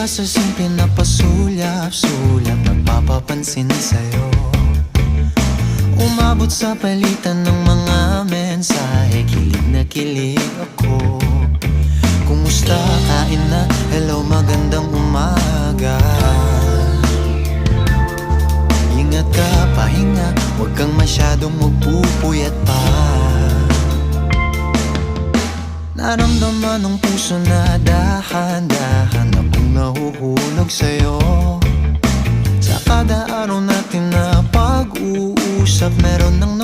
sa simple na pasulyap-sulyap, nagpapapansin sa'yo. Umabot sa palitan ng mga mensahe, kilig na kilig ako. Kumusta, kain na, hello, magandang umaga. Ingat ka, pahinga, huwag kang masyadong magpupuyat pa. Naramdaman ng puso na dahan-dahan akong nahuhulog sa'yo. Sa kada araw natin na pag-uusap, meron nang